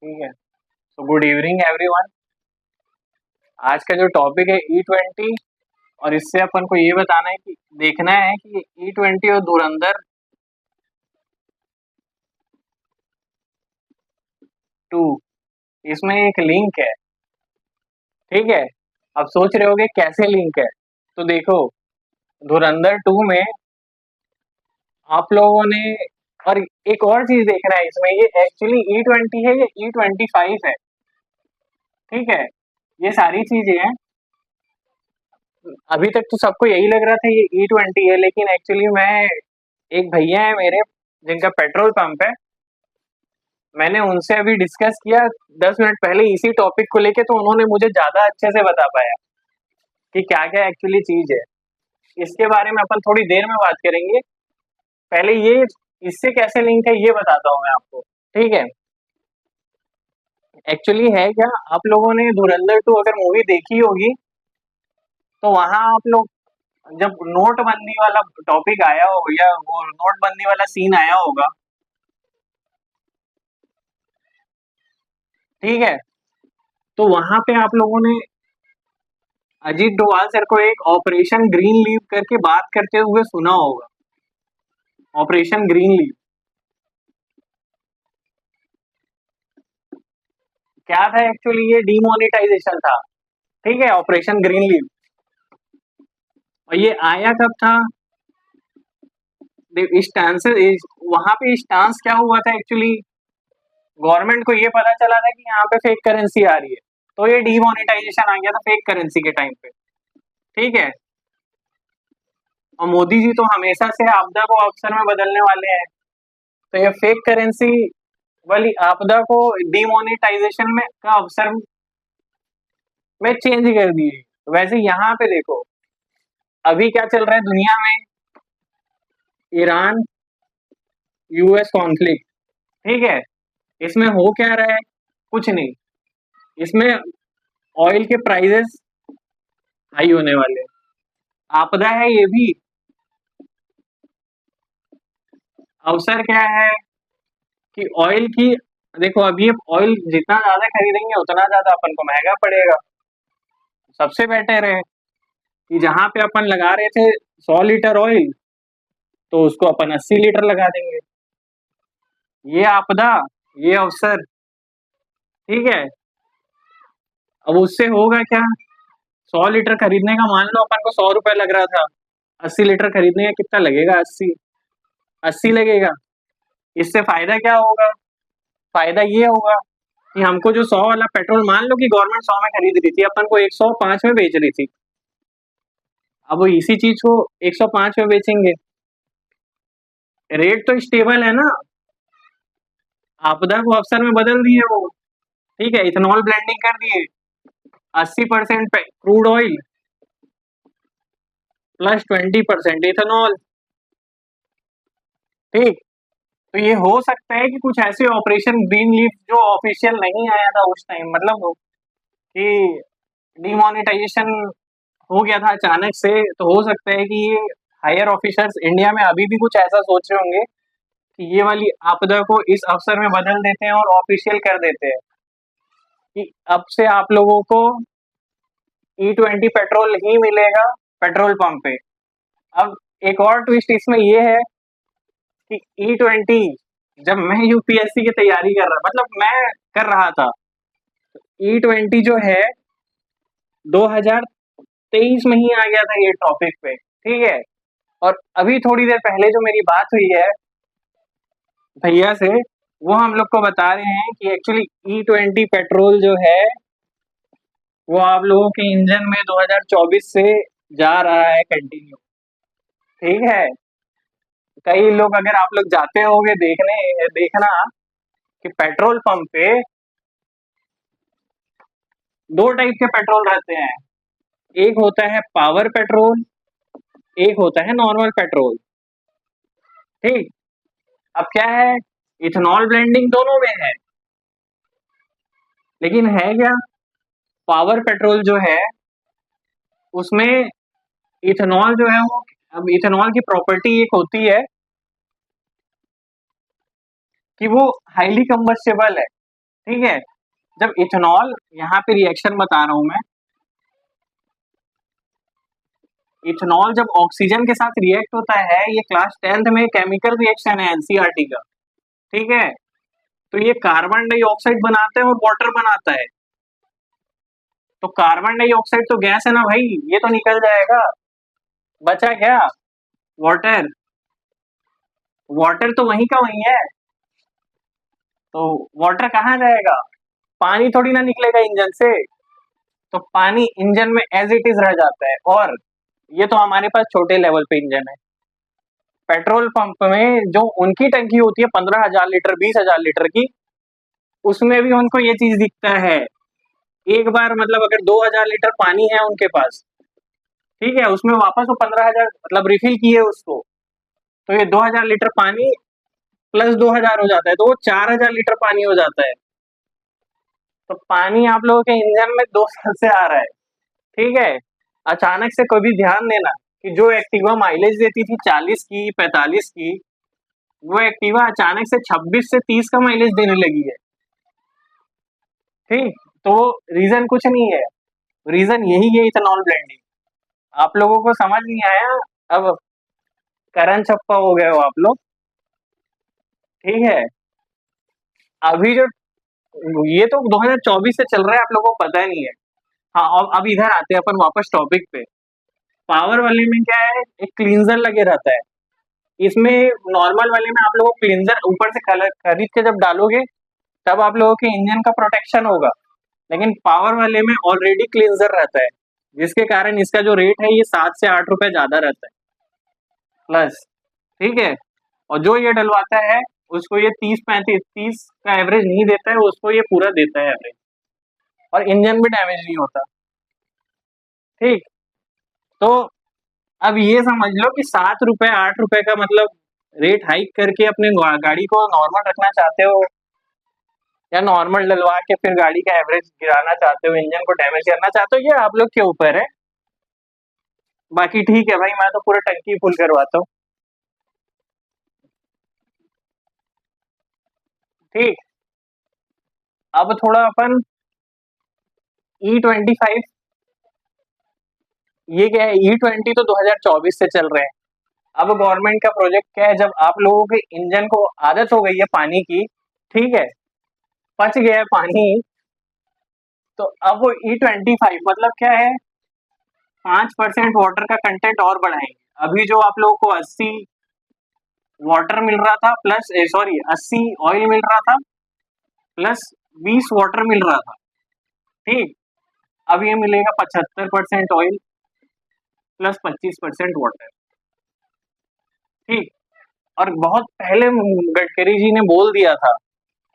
ठीक है। तो गुड इवनिंग एवरीवन। आज का जो टॉपिक है E20। और इससे अपन को ये बताना है कि देखना है कि E20 और धुरंधर 2 इसमें एक लिंक है। ठीक है। अब सोच रहे होगे कैसे लिंक है। तो देखो, धुरंधर 2 में आप लोगों ने, और एक और चीज देखना है इसमें, ये एक्चुअली E20 है या E25 है। ठीक है। ये सारी चीजें हैं। अभी तक तो सबको यही लग रहा था ये E20 है, लेकिन एक्चुअली मैं, एक भैया है मेरे जिनका पेट्रोल पंप है, मैंने उनसे अभी डिस्कस किया 10 मिनट पहले इसी टॉपिक को लेके, तो उन्होंने मुझे ज्यादा अच्छे से बता पाया कि क्या क्या एक्चुअली चीज है। इसके बारे में अपन थोड़ी देर में बात करेंगे। पहले ये इससे कैसे लिंक है ये बताता हूँ मैं आपको। ठीक है। एक्चुअली है क्या, आप लोगों ने धुरंधर 2 अगर मूवी देखी होगी तो वहां आप लोग, जब नोटबंदी वाला टॉपिक आया हो या वो नोटबंदी वाला सीन आया होगा, ठीक है, तो वहां पे आप लोगों ने अजीत डोभाल सर को एक ऑपरेशन ग्रीन लीव करके बात करते हुए सुना होगा। ऑपरेशन ग्रीन लीव क्या था एक्चुअली? ये डीमोनेटाइजेशन था। ठीक है, ऑपरेशन ग्रीन लीव। और ये आया कब था? स्टांस, वहां पे स्टांस क्या हुआ था एक्चुअली? गवर्नमेंट को ये पता चला था कि यहाँ पे फेक करेंसी आ रही है, तो ये डीमोनेटाइजेशन आ गया था फेक करेंसी के टाइम पे। ठीक है। और मोदी जी तो हमेशा से आपदा को अवसर में बदलने वाले हैं, तो ये फेक करेंसी वाली आपदा को डीमोनेटाइजेशन में का अवसर में चेंज कर दिए। वैसे यहाँ पे देखो, अभी क्या चल रहा है दुनिया में? Iran US conflict. ठीक है। इसमें हो क्या रहा है? कुछ नहीं। इसमें ऑयल के प्राइसेस हाई होने वाले हैं। आपदा है ये भी। अवसर क्या है कि ऑयल की, देखो अभी ऑयल जितना ज्यादा खरीदेंगे उतना ज्यादा अपन को महंगा पड़ेगा। सबसे बेटर है कि जहां पे अपन लगा रहे थे 100 लीटर ऑयल, तो उसको अपन 80 लीटर लगा देंगे। ये आपदा, ये अवसर। ठीक है। अब उससे होगा क्या? 100 लीटर खरीदने का मान लो अपन को 100 रुपए लग रहा था, 80 लीटर खरीदने का कितना लगेगा? 80 लगेगा। इससे फायदा क्या होगा? फायदा ये होगा कि हमको जो 100 वाला पेट्रोल, मान लो कि गवर्नमेंट 100 में खरीद रही थी, अपन को 105 में बेच रही थी। अब वो इसी चीज को 105 में बेचेंगे। रेट तो स्टेबल है ना। आपदा को अवसर में बदल दिए वो। ठीक है, इथेनॉल ब्लेंडिंग कर दिए। 80% क्रूड ऑयल प्लस 20% इथेनॉल। ठीक। तो ये हो सकता है कि कुछ ऐसे ऑपरेशन ग्रीन लीफ जो ऑफिशियल नहीं आया था उस टाइम, मतलब कि डिमोनेटाइजेशन हो गया था अचानक से, तो हो सकता है कि ये हायर ऑफिसर्स इंडिया में अभी भी कुछ ऐसा सोच रहे होंगे कि ये वाली आपदा को इस अवसर में बदल देते हैं और ऑफिशियल कर देते हैं कि अब से आप लोगों को E20 पेट्रोल ही मिलेगा पेट्रोल पंप पे। अब एक और ट्विस्ट इसमें ये है कि E20, जब मैं यूपीएससी की तैयारी कर रहा, मतलब मैं कर रहा था, E20 जो है 2023 में ही आ गया था ये टॉपिक पे। ठीक है। और अभी थोड़ी देर पहले जो मेरी बात हुई है भैया से, वो हम लोग को बता रहे हैं कि एक्चुअली E20 पेट्रोल जो है वो आप लोगों के इंजन में 2024 से जा रहा है कंटिन्यू। ठीक है। कई लोग, अगर आप लोग जाते होगे देखने, देखना कि पेट्रोल पंप पे दो टाइप के पेट्रोल रहते हैं। एक होता है पावर पेट्रोल, एक होता है नॉर्मल पेट्रोल। ठीक। अब क्या है, इथेनॉल ब्लेंडिंग दोनों में है, लेकिन है क्या, पावर पेट्रोल जो है उसमें इथेनॉल जो है वो, अब इथेनॉल की प्रॉपर्टी एक होती है कि वो हाईली कंबस्टेबल है। ठीक है। जब इथेनॉल, यहाँ पे रिएक्शन बता रहा हूं मैं, इथेनॉल जब ऑक्सीजन के साथ रिएक्ट होता है, ये क्लास 10th में केमिकल रिएक्शन है एनसीईआरटी का। ठीक है। तो ये कार्बन डाइऑक्साइड बनाता है और वाटर बनाता है। तो कार्बन डाइऑक्साइड तो गैस है ना भाई, ये तो निकल जाएगा। बचा क्या? वाटर। वाटर तो वहीं का वहीं है। तो वाटर कहाँ जाएगा? पानी थोड़ी ना निकलेगा इंजन से। तो पानी इंजन में एज इट इज रह जाता है। और ये तो हमारे पास छोटे लेवल पे इंजन है। पेट्रोल पंप में जो उनकी टंकी होती है 15,000 लीटर 20,000 लीटर की, उसमें भी उनको ये चीज दिखता है। एक बार मतलब अगर 2,000 लीटर पानी है उनके पास, ठीक है, उसमें वापस वो 15,000 मतलब रिफिल किए उसको, तो ये 2,000 लीटर पानी प्लस 2,000 हो जाता है, तो वो 4,000 लीटर पानी हो जाता है। तो पानी आप लोगों के इंजन में 2 साल से आ रहा है। ठीक है। अचानक से कभी ध्यान देना कि जो एक्टिवा माइलेज देती थी 40 की 45 की, वो एक्टिवा अचानक से 26 से 30 का माइलेज देने लगी है। ठीक। तो रीजन कुछ नहीं है, रीजन यही है इथेनॉल ब्लेंडिंग। आप लोगों को समझ नहीं आया? अब करण छप्पा हो गए हो आप लोग। ठीक है। अभी जो ये तो 2024 से चल रहा है, आप लोगों को पता नहीं है। हाँ, अब इधर आते हैं अपन वापस टॉपिक पे। पावर वाले में क्या है, एक क्लींजर लगे रहता है। इसमें नॉर्मल वाले में आप लोगों को क्लींजर ऊपर से खरीद के जब डालोगे, तब आप लोगों के इंजन का प्रोटेक्शन होगा। लेकिन पावर वाले में ऑलरेडी क्लींजर रहता है, जिसके कारण इसका जो रेट है ये 7 से 8 रुपए ज्यादा रहता है प्लस। ठीक है। और जो ये डलवाता है उसको ये 30-35 का एवरेज नहीं देता है, उसको ये पूरा देता है एवरेज। और इंजन भी डैमेज नहीं होता। ठीक। तो अब ये समझ लो कि 7 रुपए 8 रुपए का मतलब रेट हाइक करके अपने गाड़ी को नॉर्मल रखना चाहते हो, या नॉर्मल डलवा के फिर गाड़ी का एवरेज गिराना चाहते हो, इंजन को डैमेज करना चाहते हो, ये आप लोग के ऊपर है। बाकी ठीक है भाई, मैं तो पूरा टंकी फुल करवाता हूँ। ठीक। अब थोड़ा अपन E25, ये क्या है, E20 तो 2024 से चल रहे हैं। अब गवर्नमेंट का प्रोजेक्ट क्या है, जब आप लोगों के इंजन को आदत हो गई है पानी की, ठीक है, पच गया है पानी, तो अब वो E25 मतलब क्या है, 5% वाटर का कंटेंट और बढ़ाएंगे। अभी जो आप लोगों को 80 वाटर मिल रहा था प्लस, सॉरी 80 ऑयल मिल रहा था प्लस 20 वाटर मिल रहा था। ठीक। अब ये मिलेगा 75% ऑयल प्लस 25% वाटर। ठीक। और बहुत पहले गडकरी जी ने बोल दिया था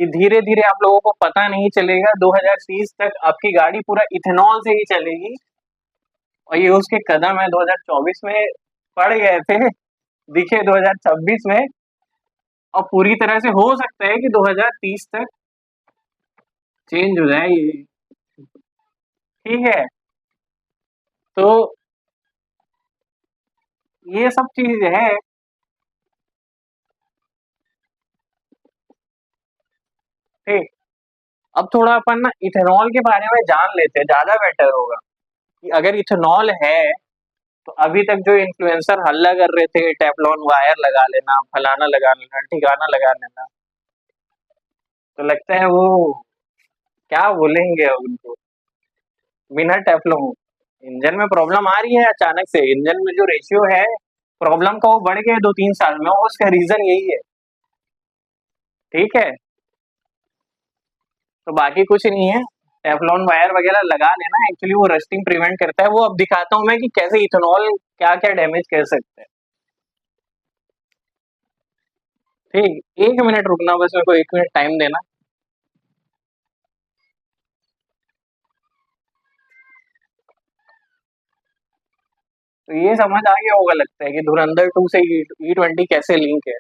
कि धीरे धीरे आप लोगों को पता नहीं चलेगा, 2030 तक आपकी गाड़ी पूरा इथेनॉल से ही चलेगी। और ये उसके कदम है 2024 में पड़ गए थे, दिखे 2026 में। और पूरी तरह से हो सकता है कि 2030 तक चेंज हो जाए ये। ठीक है। तो ये सब चीज है। ठीक। अब थोड़ा अपन ना इथेनॉल के बारे में जान लेते हैं, ज्यादा बेटर होगा कि अगर इथेनॉल है, तो अभी तक जो इन्फ्लुएंसर हल्ला कर रहे थे टेफलॉन वायर लगा लेना, फलाना लगा लेना, ठिकाना लगा लेना, तो लगता है वो क्या बोलेंगे अब उनको। बिना टेफलॉन इंजन में प्रॉब्लम आ रही है, अचानक से इंजन में जो रेशियो है प्रॉब्लम का, वो बढ़ गया 2-3 साल में, और उसका रीजन यही है। ठीक है। तो बाकी कुछ नहीं है, टेफलॉन वायर वगैरह लगा लेना, एक्चुअली वो रस्टिंग प्रिवेंट करता है। वो अब दिखाता हूँ मैं कि कैसे इथेनॉल क्या क्या डैमेज कर सकते हैं। ठीक, 1 मिनट रुकना, बस मेरे को 1 मिनट टाइम देना। तो ये समझ आ गया होगा लगता है कि धुरंधर 2 से E20 कैसे लिंक है।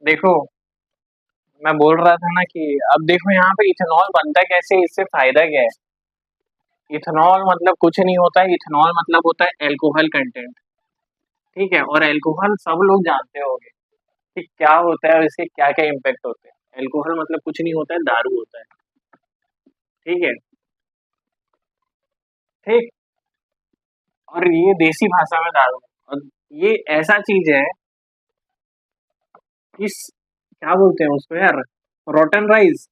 देखो मैं बोल रहा था ना कि अब देखो यहाँ पे इथेनॉल बनता कैसे, इससे फायदा क्या है। इथेनॉल मतलब कुछ नहीं होता है, इथेनॉल मतलब होता है एल्कोहल कंटेंट। ठीक है, और एल्कोहल सब लोग जानते होंगे कि क्या होता है और इसके क्या क्या इम्पैक्ट होते हैं। एल्कोहल मतलब कुछ नहीं होता है, दारू होता है। ठीक है। ठीक। और ये देसी भाषा में दारू है। और ये ऐसा चीज है, इस क्या बोलते हैं उसको यार, रोटन राइस,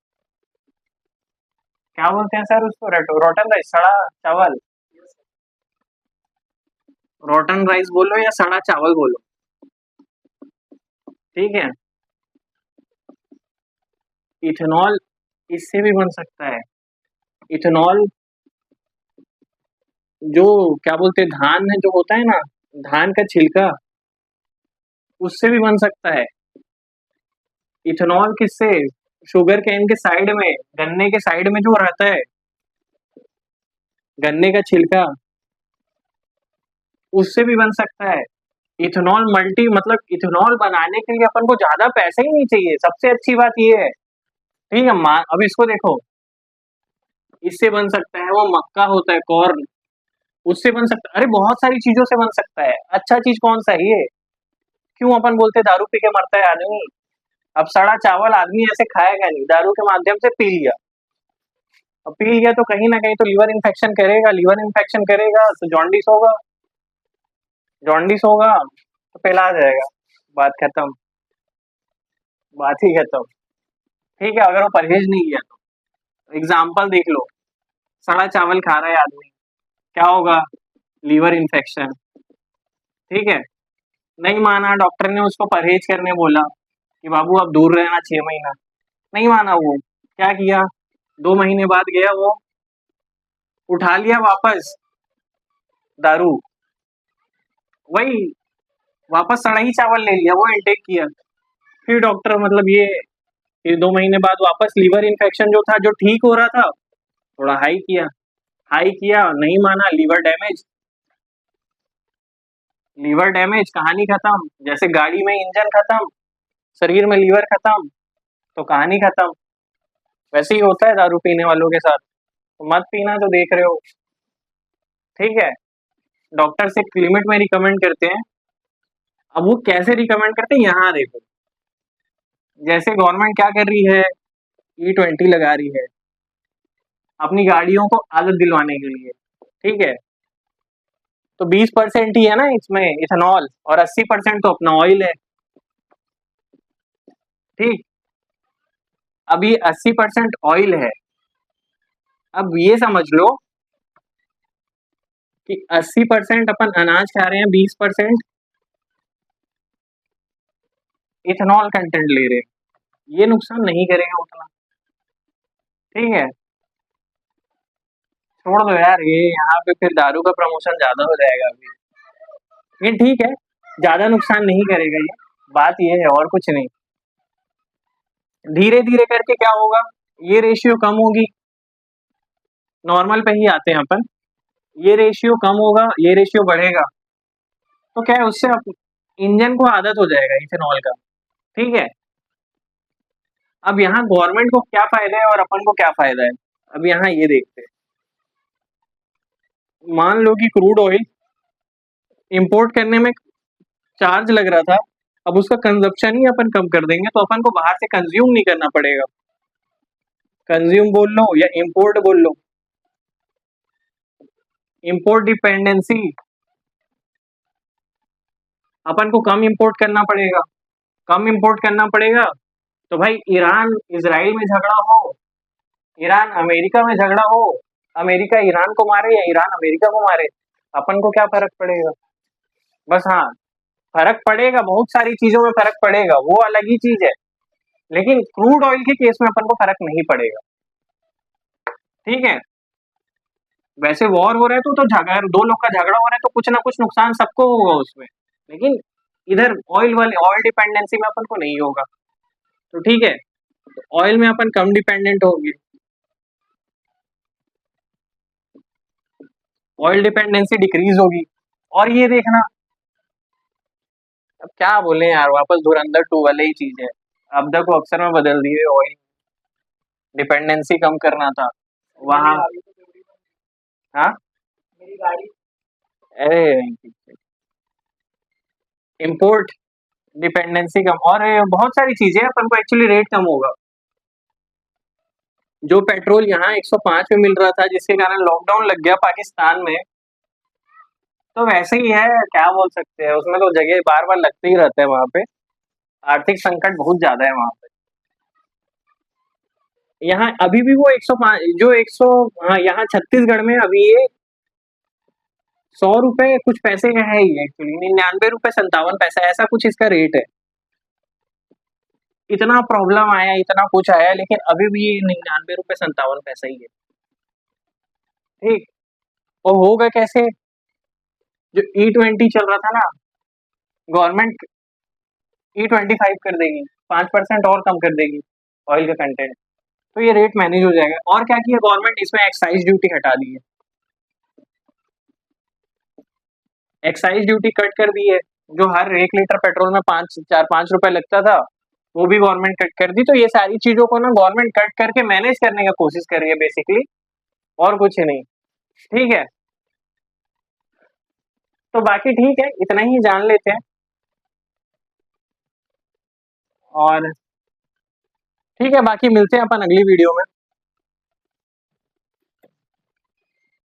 क्या बोलते हैं सर उसको, रोटन राइस, सड़ा चावल। रोटन राइस बोलो या सड़ा चावल बोलो। ठीक है। इथेनॉल इससे भी बन सकता है। इथेनॉल जो क्या बोलते हैं, धान है जो होता है ना, धान का छिलका, उससे भी बन सकता है। इथेनॉल किससे, शुगर केन के साइड में, गन्ने के साइड में जो रहता है, गन्ने का छिलका, उससे भी बन सकता है। इथेनॉल मल्टी मतलब इथेनॉल बनाने के लिए अपन को ज्यादा पैसा ही नहीं चाहिए, सबसे अच्छी बात ये है। ठीक है, अब इसको देखो, इससे बन सकता है, वो मक्का होता है कॉर्न, उससे बन सकता है, अरे बहुत सारी चीजों से बन सकता है। अच्छा चीज कौन सा है ये, क्यों अपन बोलते हैं दारू पी के मरता है आदमी। अब सड़ा चावल आदमी ऐसे खाएगा नहीं, दारू के माध्यम से पी लिया। अब पी लिया तो कहीं ना कहीं तो लीवर इन्फेक्शन करेगा, लीवर इन्फेक्शन करेगा तो जॉन्डिस होगा, जॉन्डिस होगा तो पिला जाएगा, बात खत्म, बात ही खत्म। ठीक है, अगर वो परहेज नहीं किया तो एग्जाम्पल देख लो, सड़ा चावल खा रहा है आदमी, क्या होगा, लीवर इन्फेक्शन। ठीक है, नहीं माना, डॉक्टर ने उसको परहेज करने बोला कि बाबू अब दूर रहना 6 महीना, नहीं माना वो, क्या किया, 2 महीने बाद गया वो, उठा लिया वापस दारू, वही वापस सड़ा ही चावल ले लिया, वो इंटेक किया। फिर डॉक्टर मतलब ये, फिर 2 महीने बाद वापस लीवर इन्फेक्शन जो था, जो ठीक हो रहा था, थोड़ा हाई किया, हाई किया, नहीं माना, लीवर डैमेज, लीवर डैमेज, कहानी खत्म। जैसे गाड़ी में इंजन खत्म, शरीर में लीवर खत्म, तो कहानी खत्म। वैसे ही होता है दारू पीने वालों के साथ, तो मत पीना जो देख रहे हो। ठीक है, डॉक्टर से लिमिट में रिकमेंड करते हैं। अब वो कैसे रिकमेंड करते हैं, यहाँ देखो, जैसे गवर्नमेंट क्या कर रही है, E20 लगा रही है अपनी गाड़ियों को आदत दिलवाने के लिए। ठीक है, तो 20% ही है ना इसमें इथेनॉल, और 80% तो अपना ऑयल है। ठीक, अभी 80% ऑयल है। अब ये समझ लो कि 80% अपन अनाज खा रहे हैं, 20% इथेनॉल कंटेंट ले रहे हैं, ये नुकसान नहीं करेगा उतना। ठीक है, छोड़ दो यार, ये यहाँ पे फिर दारू का प्रमोशन ज्यादा हो जाएगा अभी। ये ठीक है, ज्यादा नुकसान नहीं करेगा ये, बात ये है और कुछ नहीं। धीरे धीरे करके क्या होगा, ये रेशियो कम होगी, नॉर्मल पे ही आते हैं अपन, ये रेशियो कम होगा, ये रेशियो बढ़ेगा, तो क्या है उससे इंजन को आदत हो जाएगा इथेनॉल का। ठीक है, अब यहाँ गवर्नमेंट को क्या फायदा है और अपन को क्या फायदा है, अब यहाँ ये देखते हैं। मान लो कि क्रूड ऑयल इंपोर्ट करने में चार्ज लग रहा था, अब उसका कंजप्शन ही अपन कम कर देंगे, तो अपन को बाहर से कंज्यूम नहीं करना पड़ेगा। कंज्यूम बोल लो या इंपोर्ट बोल लो, इंपोर्ट डिपेंडेंसी, अपन को कम इंपोर्ट करना पड़ेगा, कम इंपोर्ट करना पड़ेगा। तो भाई ईरान इसराइल में झगड़ा हो, ईरान अमेरिका में झगड़ा हो, अमेरिका ईरान को मारे या ईरान अमेरिका को मारे, अपन को क्या फर्क पड़ेगा। बस हाँ, फर्क पड़ेगा, बहुत सारी चीजों में फर्क पड़ेगा, वो अलग ही चीज है, लेकिन क्रूड ऑयल के केस में अपन को फर्क नहीं पड़ेगा। ठीक है, वैसे वॉर हो रहा है तो झगड़ा, दो लोग का झगड़ा हो रहा है तो कुछ ना कुछ नुकसान सबको होगा उसमें, लेकिन इधर ऑयल वाले ऑयल डिपेंडेंसी में अपन को नहीं होगा। तो ठीक है, ऑयल में अपन कम डिपेंडेंट होंगे, ऑयल डिपेंडेंसी डिक्रीज होगी। और ये देखना, अब क्या बोले यार, वापस धुरंधर 2 वाले ही चीज है, आपदा को अवसर में बदल दिए, ऑयल डिपेंडेंसी कम करना था वहाँ। हाँ, अरे इम्पोर्ट डिपेंडेंसी कम, और बहुत सारी चीजें हैं, अपन को एक्चुअली रेट कम होगा। जो पेट्रोल यहाँ 105 में मिल रहा था, जिसके कारण लॉकडाउन लग गया पाकिस्तान में, तो वैसे ही है, क्या बोल सकते हैं, उसमें तो जगह बार बार लगते ही रहता है वहां पे। आर्थिक संकट बहुत ज्यादा है वहां पे। यहाँ अभी भी वो 105 जो 100, हाँ यहाँ छत्तीसगढ़ में अभी ये 100 रुपए कुछ पैसे का है ही, एक्चुअली 99 रुपए 57 पैसा, ऐसा कुछ इसका रेट है। इतना प्रॉब्लम आया, इतना कुछ आया, लेकिन अभी भी ये 99 रुपए 57 पैसा ही है। ठीक। और होगा कैसे? जो E20 चल रहा था ना, गवर्नमेंट E25 कर देगी, 5% और कम कर देगी ऑयल का कंटेंट, तो ये रेट मैनेज हो जाएगा। और क्या किया गवर्नमेंट, इसमें एक्साइज ड्यूटी हटा दी है, एक्साइज ड्यूटी कट कर दी है। जो हर 1 लीटर पेट्रोल में 5 4 5 रुपए लगता था, वो भी गवर्नमेंट कट कर दी। तो ये सारी चीजों को ना गवर्नमेंट कट करके मैनेज करने का कोशिश कर रही है बेसिकली, और कुछ नहीं। ठीक है, तो बाकी ठीक है, इतना ही जान लेते हैं। और ठीक है, बाकी मिलते हैं अपन अगली वीडियो में।